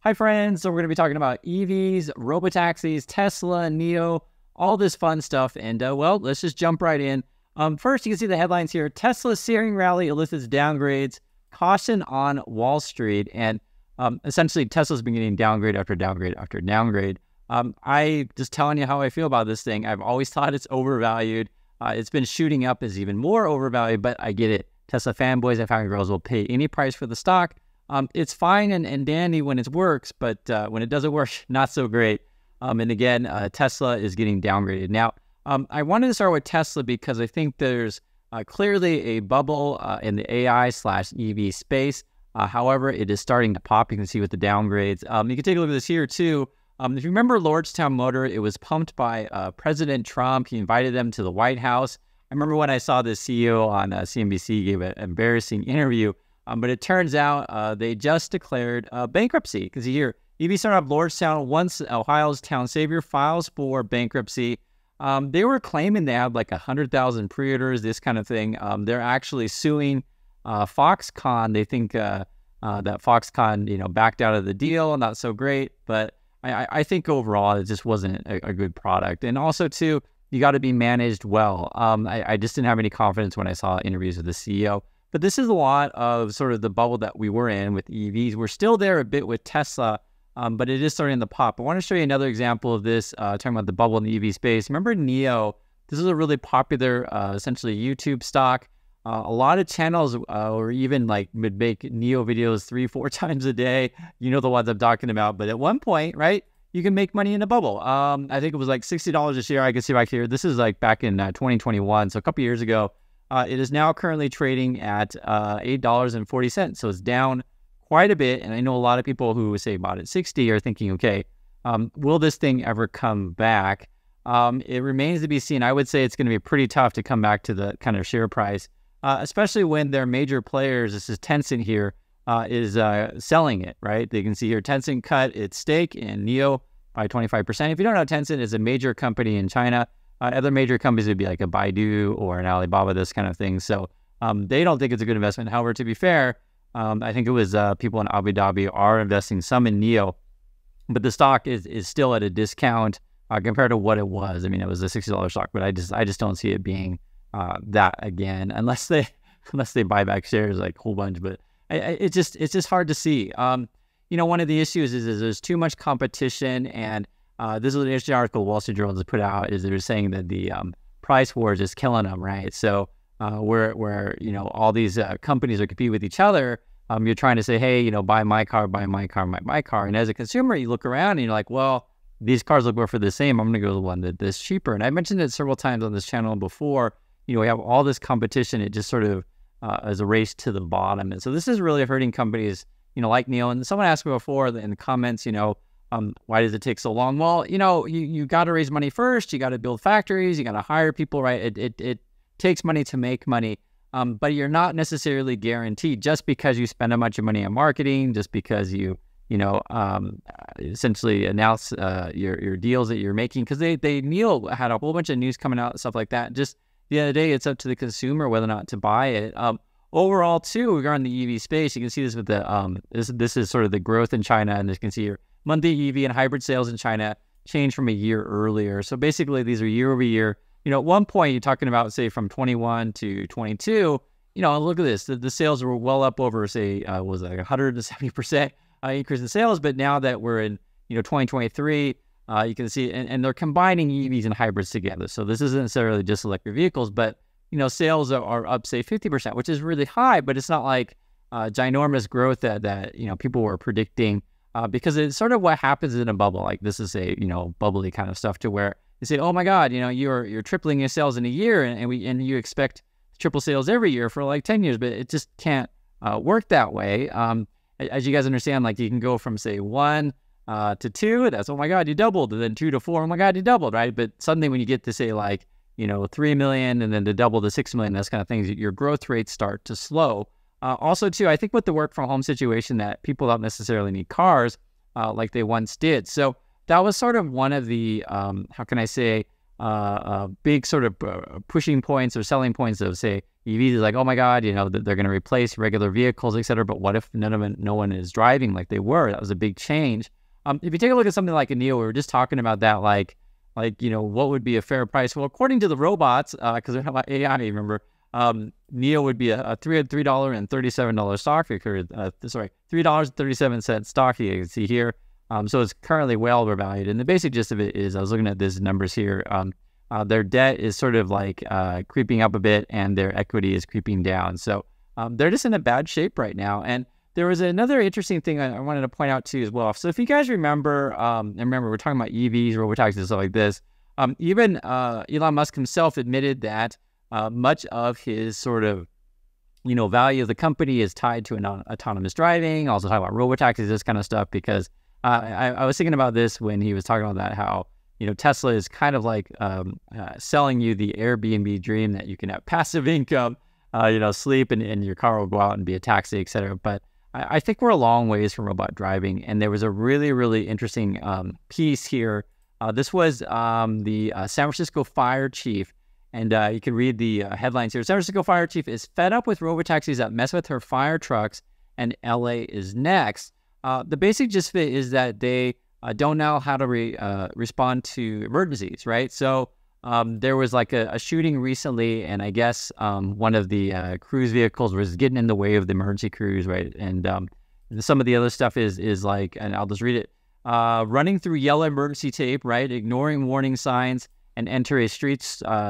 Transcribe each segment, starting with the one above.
Hi friends, so we're going to be talking about EVs, robotaxis, Tesla, NIO, all this fun stuff. And well, let's just jump right in. First, you can see the headlines here. Tesla's searing rally elicits downgrades, caution on Wall Street. And essentially, Tesla's been getting downgrade after downgrade after downgrade. I just telling you how I feel about this thing. I've always thought it's overvalued. It's been shooting up as even more overvalued, but I get it. Tesla fanboys and fangirls will pay any price for the stock. It's fine and dandy when it works, but when it doesn't work, not so great. And again, Tesla is getting downgraded. Now, I wanted to start with Tesla because I think there's clearly a bubble in the AI/EV space. However, it is starting to pop. You can see with the downgrades. You can take a look at this here too. If you remember Lordstown Motor, it was pumped by President Trump. He invited them to the White House. I remember when I saw the CEO on CNBC gave an embarrassing interview. But it turns out they just declared bankruptcy. Because here, EV startup Lordstown, once Ohio's town savior, files for bankruptcy. They were claiming they had like 100,000 pre-orders, this kind of thing. They're actually suing Foxconn. They think that Foxconn, backed out of the deal. Not so great. But I think overall it just wasn't a good product. And also, too, you got to be managed well. I just didn't have any confidence when I saw interviews with the CEO. But this is a lot of sort of the bubble that we were in with EVs. We're still there a bit with Tesla, but it is starting to pop. I want to show you another example of this, talking about the bubble in the EV space. Remember NIO? This is a really popular, essentially YouTube stock. A lot of channels or even like would make NIO videos 3-4 times a day. You know the ones I'm talking about. But at one point, right, you can make money in a bubble. I think it was like $60 a share. I can see back here. This is like back in 2021, so a couple years ago. It is now currently trading at $8.40, so it's down quite a bit. And I know a lot of people who say bought at 60 are thinking, okay, will this thing ever come back? It remains to be seen. I would say it's going to be pretty tough to come back to the kind of share price, especially when their major players, this is Tencent here, is selling it, right? You can see here Tencent cut its stake in NIO by 25%. If you don't know, Tencent is a major company in China. Other major companies would be like a Baidu or an Alibaba, this kind of thing. So they don't think it's a good investment. However, to be fair, I think it was people in Abu Dhabi are investing some in NIO, but the stock is still at a discount compared to what it was. I mean, it was a $60 stock, but I just don't see it being that again, unless they buy back shares like a whole bunch. But it's just hard to see. One of the issues is there's too much competition, and this is an interesting article Wall Street Journal just put out, is they're saying that the price wars is killing them, right? So where all these companies are competing with each other, you're trying to say, hey, buy my car, buy my car, buy my car. And as a consumer, you look around and you're like, well, these cars look more for the same. I'm going to go to the one that's cheaper. And I mentioned it several times on this channel before. We have all this competition. It just sort of is a race to the bottom. And so this is really hurting companies, like NIO. And someone asked me before in the comments, why does it take so long? Well, you got to raise money first. You got to build factories. You got to hire people, right? It takes money to make money, but you're not necessarily guaranteed just because you spend a bunch of money on marketing, just because you essentially announce your deals that you're making. Because NIO had a whole bunch of news coming out and stuff like that. Just the other day, it's up to the consumer whether or not to buy it. Overall, too, regarding the EV space, you can see this with the this is sort of the growth in China, and you can see here. Monthly EV and hybrid sales in China changed from a year earlier. So basically, these are year over year. At one point, you're talking about, say, from 21 to 22, look at this. The sales were well up over, say, was like 170% increase in sales. But now that we're in, 2023, you can see, and they're combining EVs and hybrids together. So this isn't necessarily just electric vehicles, but, sales are up, say, 50%, which is really high, but it's not like ginormous growth that people were predicting. Because it's sort of what happens in a bubble. Like this is a bubbly kind of stuff to where you say, oh my God, you're tripling your sales in a year, and you expect triple sales every year for like 10 years, but it just can't work that way. As you guys understand, like you can go from say 1 to 2, that's oh my God, you doubled, and then 2 to 4, oh my God, you doubled, right? But suddenly when you get to say like 3 million, and then to double to 6 million, those kind of things, your growth rates start to slow. Also, too, I think with the work from home situation that people don't necessarily need cars like they once did. So that was sort of one of the, how can I say, big sort of pushing points or selling points of, say, EVs is like, oh my God, you know, they're going to replace regular vehicles, et cetera. But what if no one is driving like they were? That was a big change. If you take a look at something like a NIO, we were just talking about that, like, you know, what would be a fair price? Well, according to the robots, because they're about AI, remember, NIO would be a $3.37 stock. $3.37 stock. You can see here. So it's currently well overvalued. And the basic gist of it is, I was looking at these numbers here. Their debt is sort of like creeping up a bit, and their equity is creeping down. So they're just in a bad shape right now. And there was another interesting thing I wanted to point out too as well. So if you guys remember, we're talking about EVs, robotaxis, and stuff like this. Even Elon Musk himself admitted that much of his sort of, you know, value of the company is tied to autonomous driving. Also talking about robotaxis, this kind of stuff, because I was thinking about this when he was talking about that, how, you know, Tesla is kind of like selling you the Airbnb dream that you can have passive income, you know, sleep and your car will go out and be a taxi, et cetera. But I think we're a long ways from robot driving. And there was a really, really interesting piece here. This was the San Francisco fire chief. And you can read the headlines here. San Francisco fire chief is fed up with robotaxis that mess with her fire trucks, and LA is next. The basic gist of it is that they don't know how to respond to emergencies, right? So there was like a shooting recently, and I guess one of the cruise vehicles was getting in the way of the emergency crews, right? And some of the other stuff is like, and I'll just read it, running through yellow emergency tape, right? Ignoring warning signs, and enter a street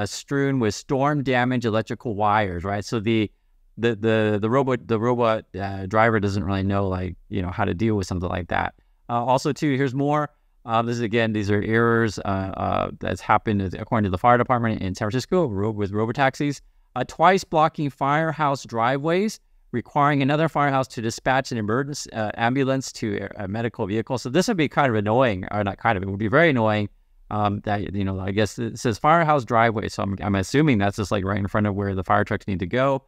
strewn with storm damaged electrical wires, right? So the robot driver doesn't really know, like, you know, how to deal with something like that. Also, too, here's more. This is, again, these are errors that's happened according to the fire department in San Francisco with robotaxis. Twice blocking firehouse driveways, requiring another firehouse to dispatch an emergency ambulance to a medical vehicle. So this would be kind of annoying, or not kind of, it would be very annoying. That, you know, I guess it says firehouse driveway, so I'm assuming that's just like right in front of where the fire trucks need to go.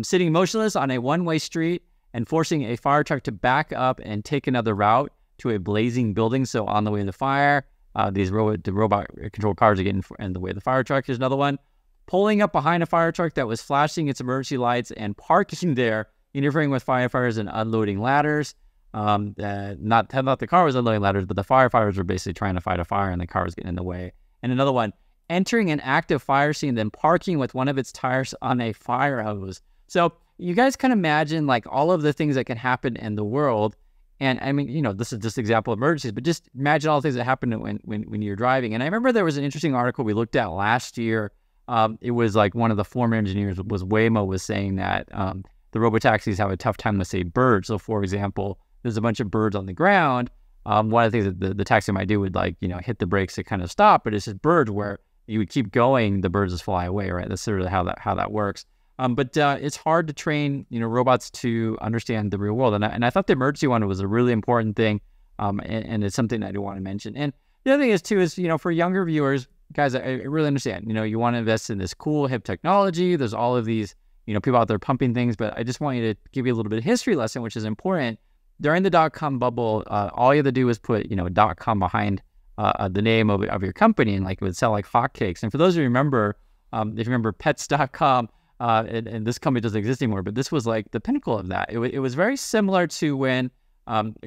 Sitting motionless on a one-way street and forcing a fire truck to back up and take another route to a blazing building. So on the way to the fire, the robot control cars are getting in the way of the fire truck. Here's another one. Pulling up behind a fire truck that was flashing its emergency lights and parking there, interfering with firefighters and unloading ladders. Not the car was unloading ladders, but the firefighters were basically trying to fight a fire and the car was getting in the way. And another one, entering an active fire scene, then parking with one of its tires on a fire hose. So you guys can imagine like all of the things that can happen in the world. And I mean, you know, this is just an example of emergencies, but just imagine all the things that happen when you're driving. And I remember there was an interesting article we looked at last year. It was like one of the former engineers was Waymo was saying that the robotaxis have a tough time with, say, birds. So for example, there's a bunch of birds on the ground. One of the things that the taxi might do would, like, you know, hit the brakes to kind of stop, but it's just birds where you would keep going, the birds just fly away, right? That's sort of how that works. But it's hard to train, you know, robots to understand the real world. And I thought the emergency one was a really important thing. And it's something I do want to mention. And the other thing is too, is, you know, for younger viewers, guys, I really understand, you know, you want to invest in this cool, hip technology. There's all of these, you know, people out there pumping things, but I just want you to give you a little bit of history lesson, which is important. During the dot-com bubble, all you had to do was put, you know, .com behind the name of your company, and like it would sell like hotcakes. And for those of you who remember, if you remember pets.com, and this company doesn't exist anymore, but this was like the pinnacle of that. It was very similar to when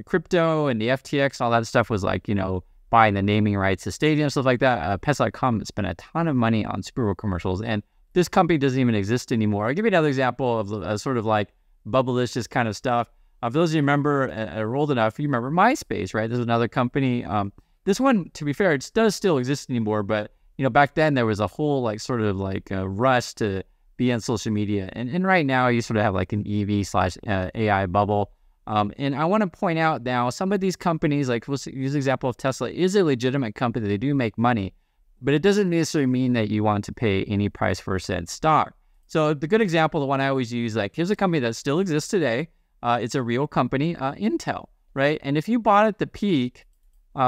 crypto and the FTX and all that stuff was like, you know, buying the naming rights to stadium, stuff like that. Pets.com spent a ton of money on Super Bowl commercials, and this company doesn't even exist anymore. I'll give you another example of sort of like bubblicious kind of stuff. For those of you who remember, are old enough, you remember MySpace, right? This is another company. This one, to be fair, it does still exist anymore, but, you know, back then there was a whole like sort of like rush to be on social media. And right now you sort of have like an EV/AI bubble. And I want to point out now, some of these companies, like we'll use the example of Tesla, is a legitimate company. They do make money, but it doesn't necessarily mean that you want to pay any price for said stock. So the good example, the one I always use, like here's a company that still exists today. It's a real company, Intel, right? And if you bought at the peak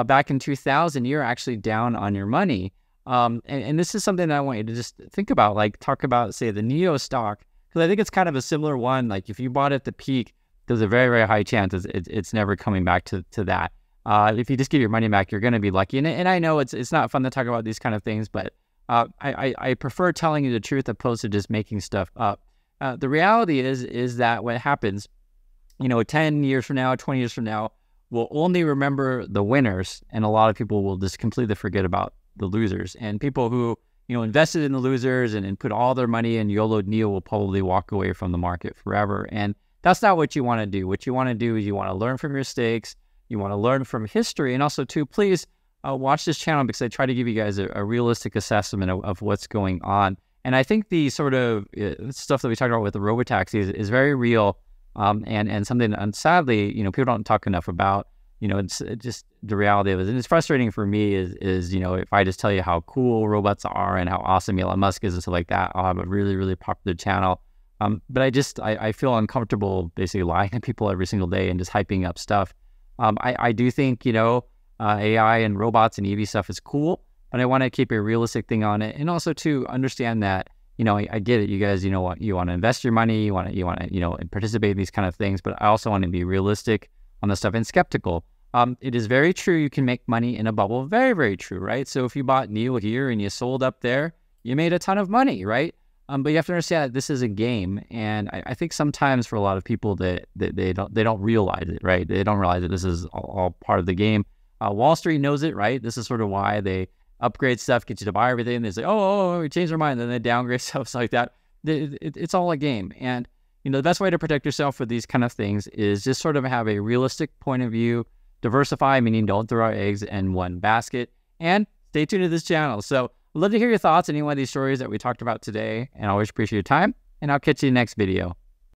back in 2000, you're actually down on your money. And this is something that I want you to just think about, like talk about, say, the NIO stock, because I think it's kind of a similar one. Like if you bought at the peak, there's a very, very high chance it's never coming back to that. If you just give your money back, you're going to be lucky. And I know it's not fun to talk about these kind of things, but I prefer telling you the truth opposed to just making stuff up. The reality is that what happens, 10 years from now, 20 years from now, we'll only remember the winners, and a lot of people will just completely forget about the losers. And people who, invested in the losers and put all their money in YOLO NEO will probably walk away from the market forever. And that's not what you want to do. What you want to do is you want to learn from your mistakes. You want to learn from history. And also, too, please watch this channel because I try to give you guys a realistic assessment of what's going on. And I think the sort of stuff that we talked about with the robotaxis is very real, and something, and sadly, people don't talk enough about. It's just the reality of it. And it's frustrating for me is if I just tell you how cool robots are and how awesome Elon Musk is and stuff like that, I'll have a really, really popular channel. But I feel uncomfortable basically lying to people every single day and just hyping up stuff. I do think, AI and robots and EV stuff is cool, but I want to keep a realistic thing on it. And also to understand that, I get it. You guys, you want to invest your money, you want to participate in these kind of things, but I also want to be realistic on the stuff and skeptical. It is very true you can make money in a bubble. Very, very true, right? So if you bought NEO here and you sold up there, you made a ton of money, right? But you have to understand that this is a game, and I think sometimes for a lot of people that they don't realize it, right? They don't realize that this is all part of the game. Wall Street knows it, right? This is sort of why they upgrade stuff, get you to buy everything. They say, oh, we changed our mind, and then they downgrade stuff like that. It's all a game, and the best way to protect yourself with these kind of things is just sort of have a realistic point of view, diversify, meaning don't throw our eggs in one basket, and stay tuned to this channel. So I'd love to hear your thoughts on any one of these stories that we talked about today, and I always appreciate your time, and I'll catch you in the next video.